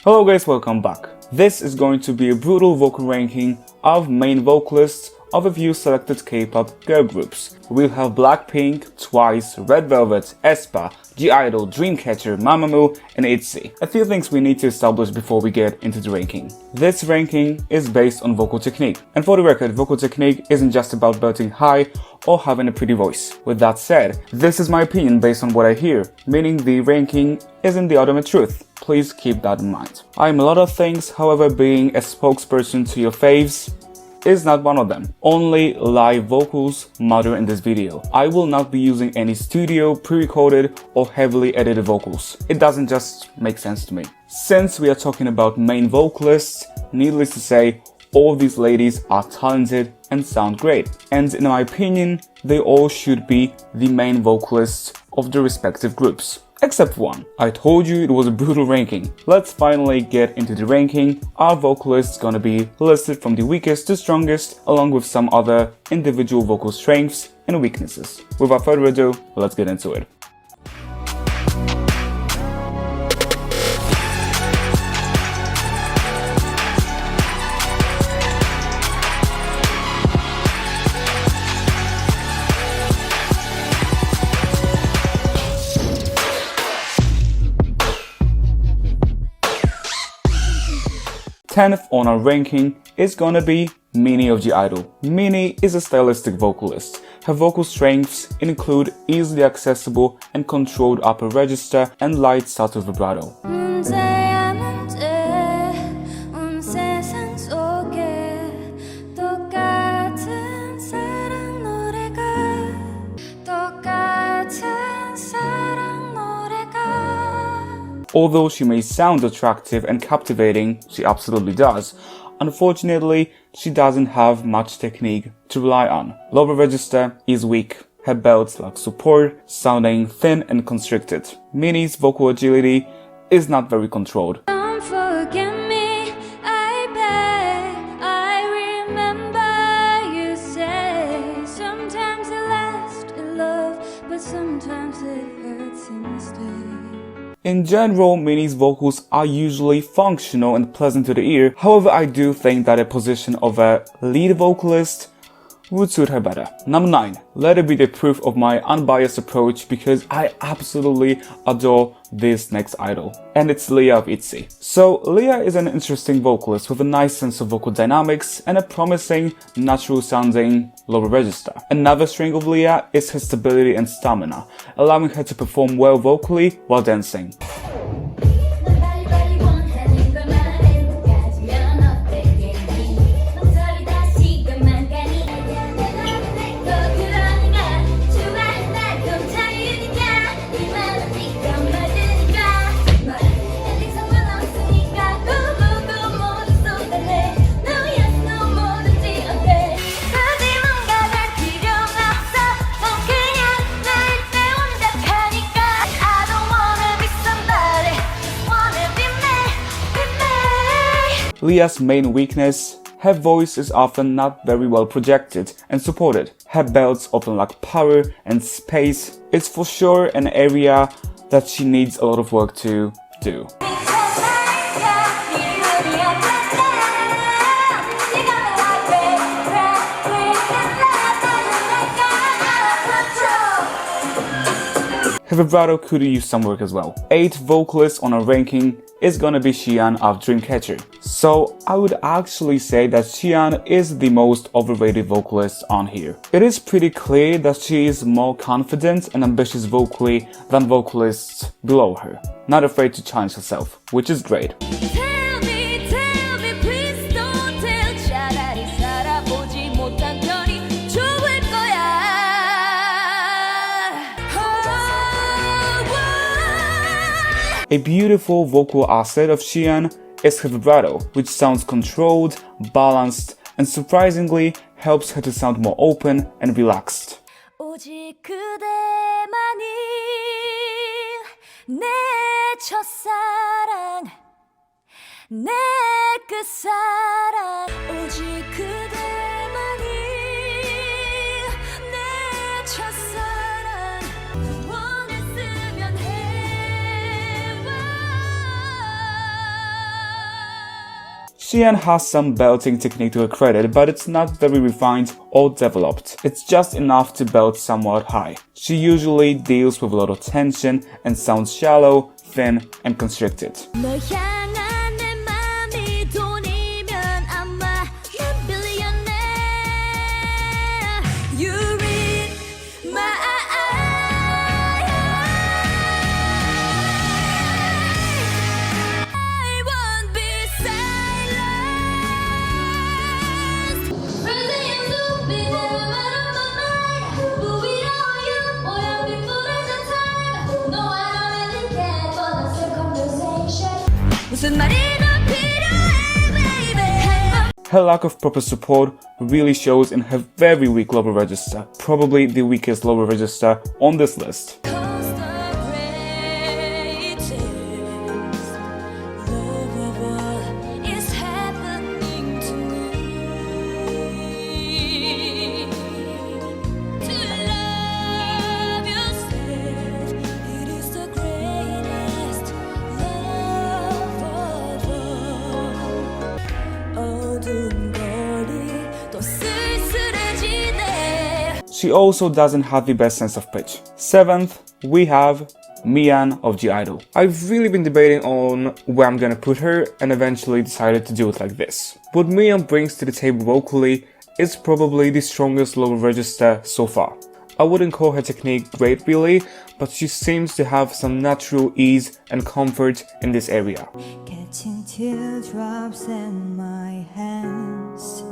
Hello guys, welcome back. This is going to be a brutal vocal ranking of main vocalists of a few selected K-pop girl groups. We'll have Blackpink, Twice, Red Velvet, aespa, (G)I-DLE, Dreamcatcher, Mamamoo, and ITZY. A few things we need to establish before we get into the ranking. This ranking is based on vocal technique. And for the record, vocal technique isn't just about belting high or having a pretty voice. With that said, this is my opinion based on what I hear, meaning the ranking isn't the ultimate truth. Please keep that in mind. I am a lot of things, however, being a spokesperson to your faves is not one of them. Only live vocals matter in this video. I will not be using any studio, pre-recorded or heavily edited vocals. It doesn't just make sense to me. Since we are talking about main vocalists, needless to say, all of these ladies are talented and sound great. And in my opinion, they all should be the main vocalists of their respective groups. Except one. I told you it was a brutal ranking. Let's finally get into the ranking. Our vocalists gonna be listed from the weakest to strongest, along with some other individual vocal strengths and weaknesses. Without further ado, let's get into it. Tenth on our ranking is gonna be Minnie of (G)I-DLE. Minnie is a stylistic vocalist. Her vocal strengths include easily accessible and controlled upper register and light subtle vibrato. Although she may sound attractive and captivating, she absolutely does, unfortunately, she doesn't have much technique to rely on. Lower register is weak. Her belts lack support, sounding thin and constricted. Minnie's vocal agility is not very controlled. Don't forget me, I beg, I remember you say, sometimes it lasts in love, but sometimes it hurts in mistake. In general, Minnie's vocals are usually functional and pleasant to the ear. However, I do think that a position of a lead vocalist would suit her better. Number 9. Let it be the proof of my unbiased approach because I absolutely adore this next idol. And it's Leah of ITZY. So Leah is an interesting vocalist with a nice sense of vocal dynamics and a promising, natural sounding lower register. Another strength of Leah is her stability and stamina, allowing her to perform well vocally while dancing. Leah's main weakness, her voice is often not very well projected and supported. Her belts often lack power and space. It's for sure an area that she needs a lot of work to do. Her vibrato could use some work as well. 8th vocalist on our ranking is gonna be Xian of Dreamcatcher. So I would actually say that Xian is the most overrated vocalist on here. It is pretty clear that she is more confident and ambitious vocally than vocalists below her. Not afraid to challenge herself, which is great. A beautiful vocal asset of Xian is her vibrato, which sounds controlled, balanced, and surprisingly helps her to sound more open and relaxed. 오직 그대만이 내 첫사랑 내 끝사랑 오직 그대만이 내 첫사랑 원했으면 해와 Xian has some belting technique to her credit, but it's not very refined or developed. It's just enough to belt somewhat high. She usually deals with a lot of tension and sounds shallow, thin, and constricted. 널 향한 내 맘이 돈이면 아마 난 빌리언네. You read my eye. I won't be silenced. Brazilian soup is never out of my mind. But we don't you more before the time. No, I don't really care for the same conversation. 무슨 말이나 필요해, baby. Her lack of proper support really shows in her very weak lower register, probably the weakest lower register on this list. She also doesn't have the best sense of pitch. 7th, we have Mian of (G)I-DLE. I've really been debating on where I'm gonna put her and eventually decided to do it like this. What Mian brings to the table vocally is probably the strongest lower register so far. I wouldn't call her technique great really, but she seems to have some natural ease and comfort in this area. Catching teardrops in my hands,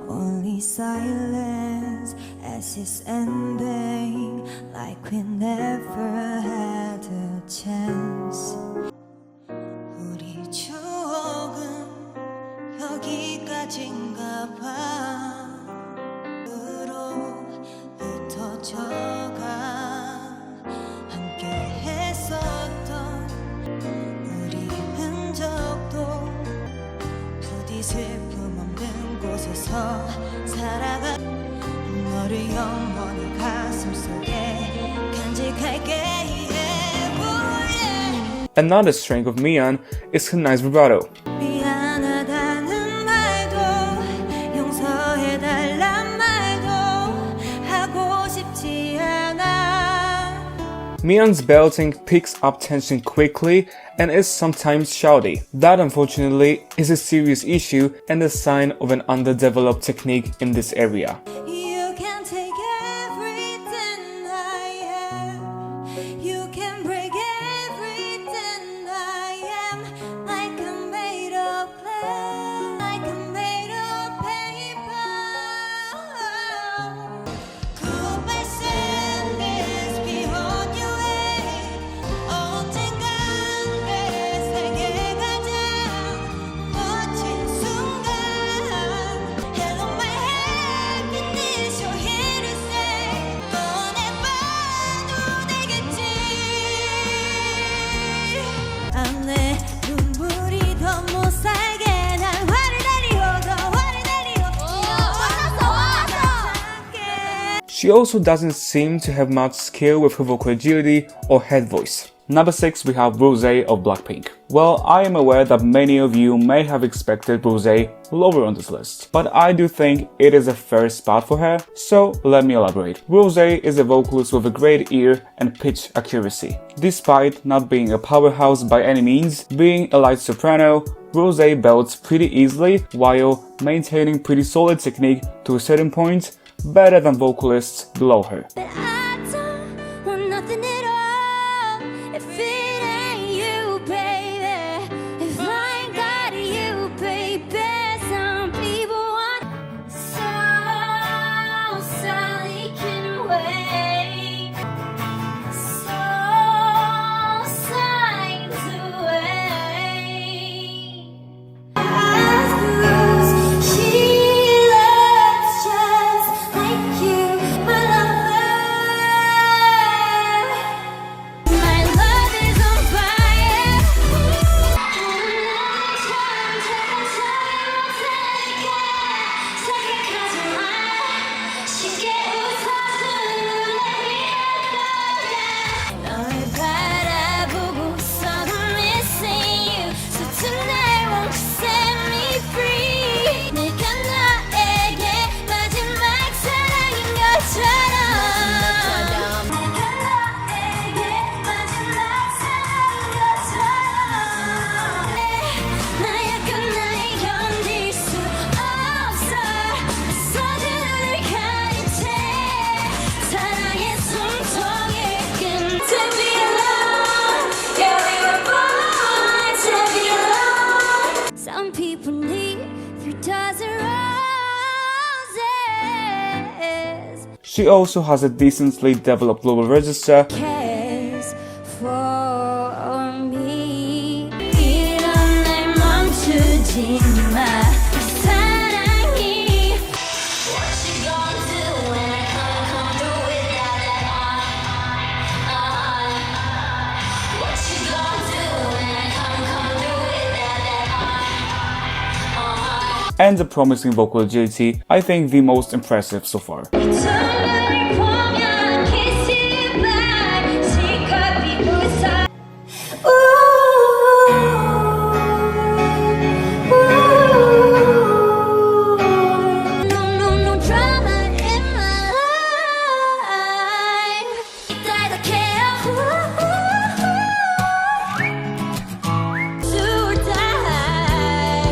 only silence as it's ending, like we never had a chance. 우리 추억은 여기까지인가 봐. 흩어져가 함께 했었던 우리 흔적도 부디 슬픔 없는 곳에서 살아가. 너를 영원히 가슴속에 간직할게. Another strength of Mian is her nice vibrato. 미안하다는 말도 용서해달란 말도 하고 싶지 않아. Mian's belting picks up tension quickly and is sometimes shouty. That unfortunately is a serious issue and a sign of an underdeveloped technique in this area. You can take everything I am. You can break everything I am. Like I'm made of clay, like I'm made of paper. Goodbye sadness beyond your way. 언젠간 내 세계 가장 멋진 순간. Hello my happiness, you're here to stay. 꺼내봐도 되겠지. 안내 눈물이 더 못 살게 난 화를 내리고 더 화를 내리고. She also doesn't seem to have much skill with her vocal agility or head voice. Number 6, we have Rosé of Blackpink. Well, I am aware that many of you may have expected Rosé lower on this list, but I do think it is a fair spot for her, so let me elaborate. Rosé is a vocalist with a great ear and pitch accuracy. Despite not being a powerhouse by any means, being a light soprano, Rosé belts pretty easily while maintaining pretty solid technique to a certain point, better than vocalists below her. But I don't want nothing at all if it ain't you, baby. If I ain't got you, baby. Some people want so Sally can wait, so signs away. She looks just like you, my lover. She also has a decently developed global register cares for me. 이런 날 멈추지 마. 사랑이. What you gonna do when I come through without that What you gonna do when I come through without that and a promising vocal agility, I think the most impressive so far. 정말 보면 kiss back 실컷 비고 있어. No drama in my life. I don't care. Do or die.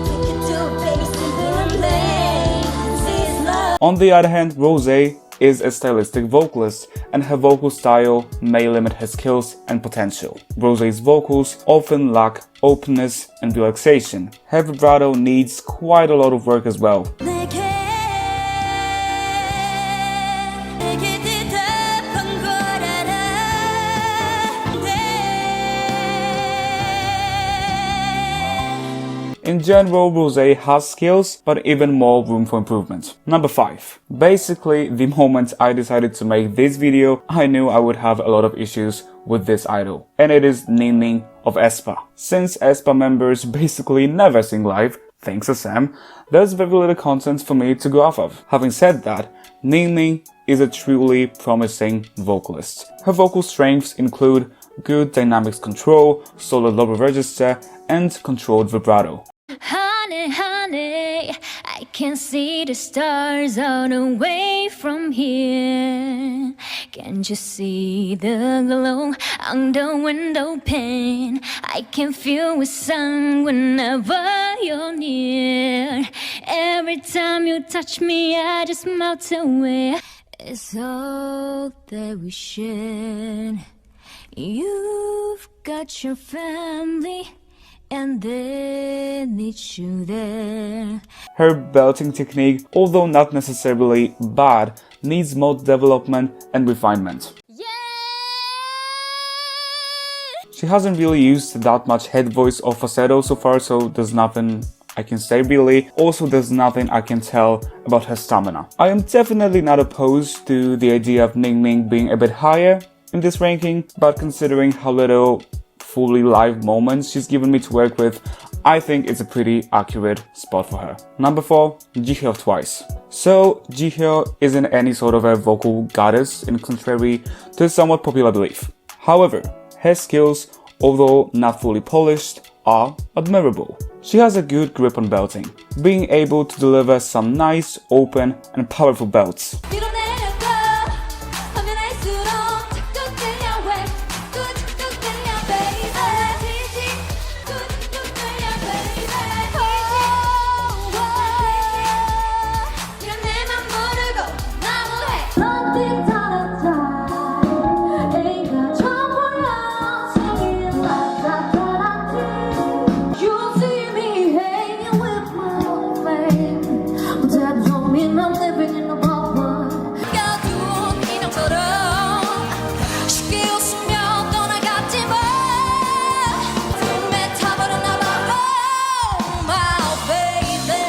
We can do it, baby, simple and plain. This is love. On the other hand, Rosé is a stylistic vocalist, and her vocal style may limit her skills and potential. Rosé's vocals often lack openness and relaxation. Her vibrato needs quite a lot of work as well. 내게 대답한 걸 알아. In general, Rosé has skills, but even more room for improvement. Number 5. Basically, the moment I decided to make this video, I knew I would have a lot of issues with this idol. And it is Ningning of aespa. Since aespa members basically never sing live, thanks to Sam, there's very little content for me to go off of. Having said that, Ningning is a truly promising vocalist. Her vocal strengths include good dynamics control, solid lower register, and controlled vibrato. Honey, honey, I can see the stars all the way from here. Can't you see the glow on the window pane? I can feel the sun whenever you're near. Every time you touch me, I just melt away. It's all that we share. You've got your family, and they need you there. Her belting technique, although not necessarily bad, needs more development and refinement. Yeah! She hasn't really used that much head voice or falsetto so far, so there's nothing I can say really. Also, there's nothing I can tell about her stamina. I am definitely not opposed to the idea of Ningning being a bit higher in this ranking, but considering how little fully live moments she's given me to work with, I think it's a pretty accurate spot for her. Number 4, Jihyo of Twice. So, Jihyo isn't any sort of a vocal goddess, in contrary to a somewhat popular belief. However, her skills, although not fully polished, are admirable. She has a good grip on belting, being able to deliver some nice, open, and powerful belts. 밀어내려가 하면 할수록 자꾸 끌려 왜 자꾸 끌려 baby 자꾸 끌려 baby 이런 내맘 모르고 너무해 Something 다르다 내가 처음 보여 Singing la da da da You see me hanging with my flame But that don't mean I'm living in a bubble 가둔 인형처럼 쉽게 웃으며 떠나갔지 마 꿈에 타버렸나 봐 Oh my baby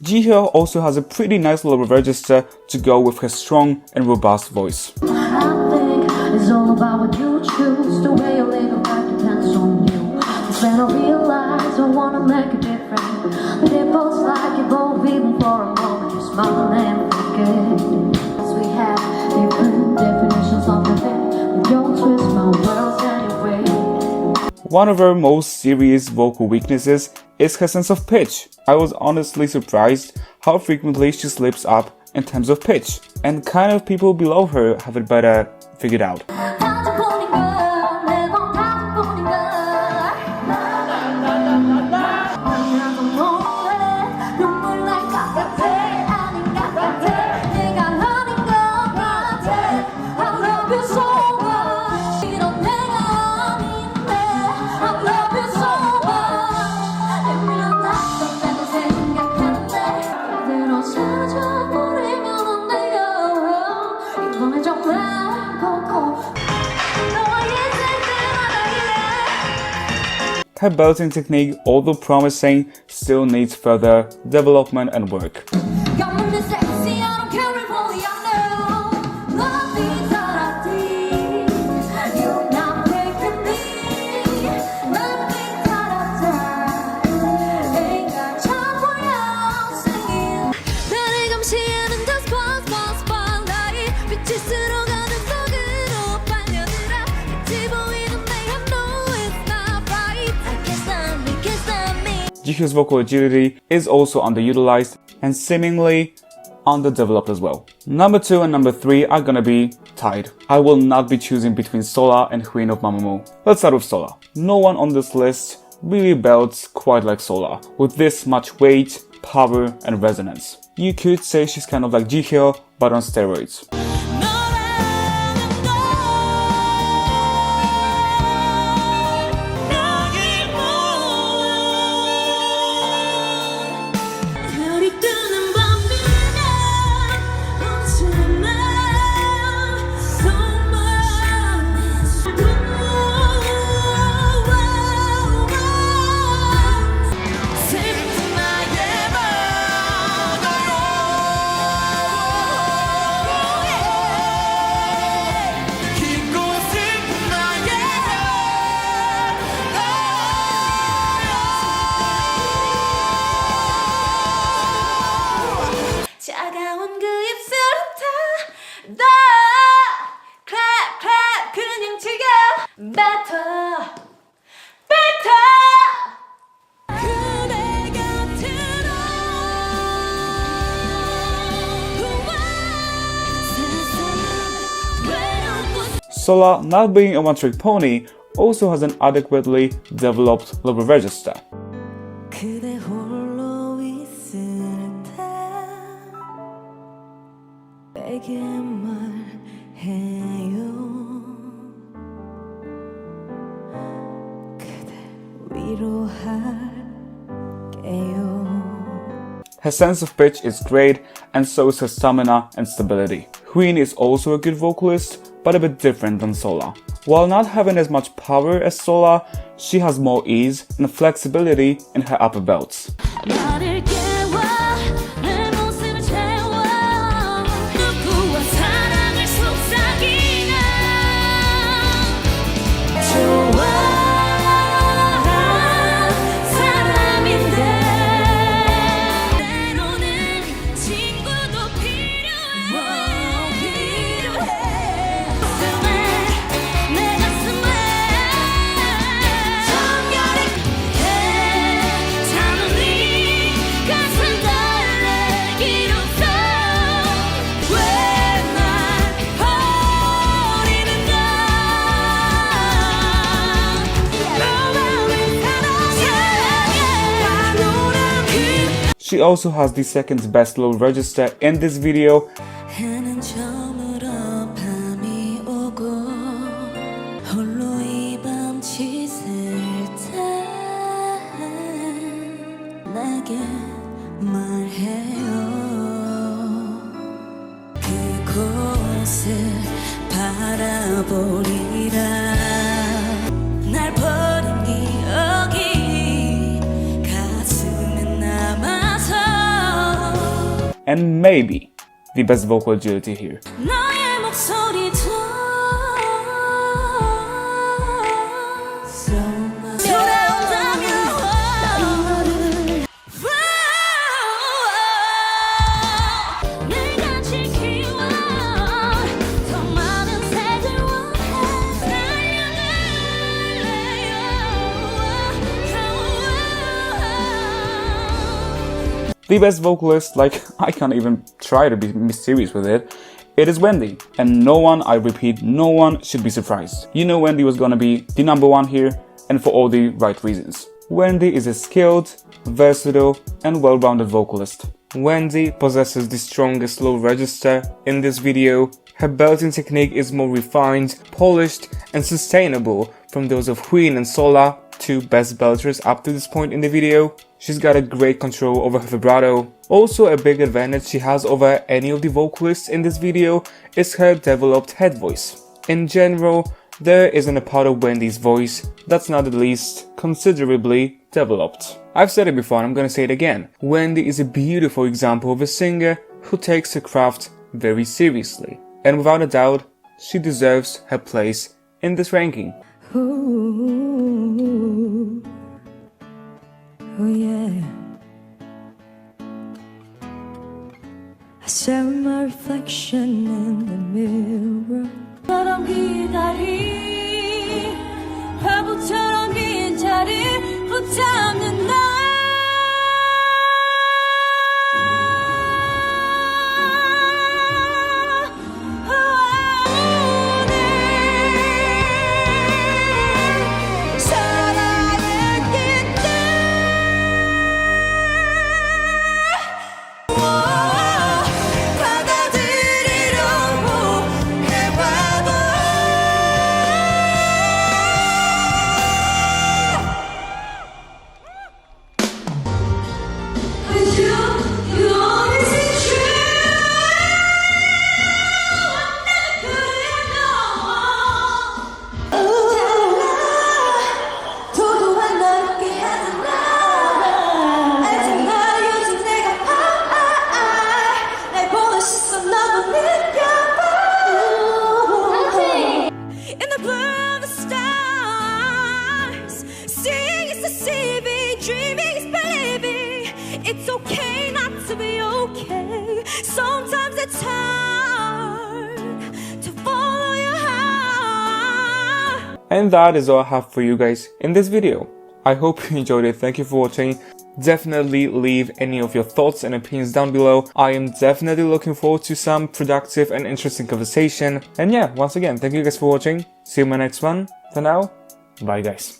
Jihyo also has a pretty nice lower register to go with her strong and robust voice. I think it's all about what you choose. The way you live your life depends on you. That's when I realize I wanna make a difference. But it feels like you both even for a moment. You smile and forget. Cause we have different definitions of the thing. But don't twist my words anyway. One of her most serious vocal weaknesses is her sense of pitch. I was honestly surprised how frequently she slips up in terms of pitch, and kind of people below her have it better figured out. 다져보니까 매번 다져보니까 나도 몰래 눈물 날 것 같아 아닌 것 같아 내가 아닌 것 같아 I love you so much 이런 내가 아닌데 I love you so much 내밀어 놨던 내가 생각하는데 그대로 사라져버리면 안 돼요 Her belting technique, although promising, still needs further development and work. Got me sexy, I don't care if only I know. Love is all I need. You're not making me. Love is all I die. Ain't got time for you singing. 나를 감시하는 저 spotlight 빛이 스쳐가는 속으로 빨려들어 빛이 보이는 내 I know it's not right. I can't stop me. Jihyu's vocal agility is also underutilized and seemingly underdeveloped as well. Number 2 and number 3 are gonna be tied. I will not be choosing between Sola and Queen of Mamamoo. Let's start with Sola. No one on this list really belts quite like Sola, with this much weight, power and resonance. You could say she's kind of like Jihyo, but on steroids. 별이 뜨는 밤이면 웃으면 so much 슬픈 나의 차가운 그 입술을 다 clap clap 그냥 즐겨 better 그대 곁으로 세상 외롭고 Sola, not being a one-trick pony, also has an adequately developed lower register. 그대 홀로 있을 때 내게 말해요 그대 위로할게요 Her sense of pitch is great, and so is her stamina and stability. Queen is also a good vocalist, but a bit different than Sola. While not having as much power as Sola, she has more ease and flexibility in her upper belts. 나를 깨워 내 모습을 채워 누구와 사랑을 속삭이나 좋아 사람인데 때로는 친구도 필요해 내 가슴에 정열이 괜찮은 네 가슴 달래기로써 왜 날 버리는가 너만을 사랑해 She also has the second best low register in this video, 해는 저물어 밤이 오고 홀로 이 밤 지샐 때 내게 말해요 그곳을 바라보리라 날 버린 기억이 가슴에 남아서 and maybe the best vocal agility here. 너의 목소리도 돌아온다면 내가 지키워 더 많은 색을 원해 날려들래요 The best vocalist, like, I can't even try to be mysterious with it, it is Wendy. And no one, I repeat, no one should be surprised. You know Wendy was gonna be the number one here, and for all the right reasons. Wendy is a skilled, versatile, and well-rounded vocalist. Wendy possesses the strongest low register in this video. Her belting technique is more refined, polished, and sustainable from those of Queen and Sola, two best belters up to this point in the video. She's got a great control over her vibrato. Also, a big advantage she has over any of the vocalists in this video is her developed head voice. In general, there isn't a part of Wendy's voice that's not at least considerably developed. I've said it before and I'm gonna say it again. Wendy is a beautiful example of a singer who takes her craft very seriously. And without a doubt, she deserves her place in this ranking. Ooh, oh yeah. I stare at my reflection in the mirror. 바람 기다리 바보처럼 빈 자리 붙잡는 나. It's okay not to be okay. Sometimes it's hard to follow your heart. And that is all I have for you guys in this video. I hope you enjoyed it. Thank you for watching. Definitely leave any of your thoughts and opinions down below. I am definitely looking forward to some productive and interesting conversation. And yeah, once again, thank you guys for watching. See you in my next one. For now, bye guys.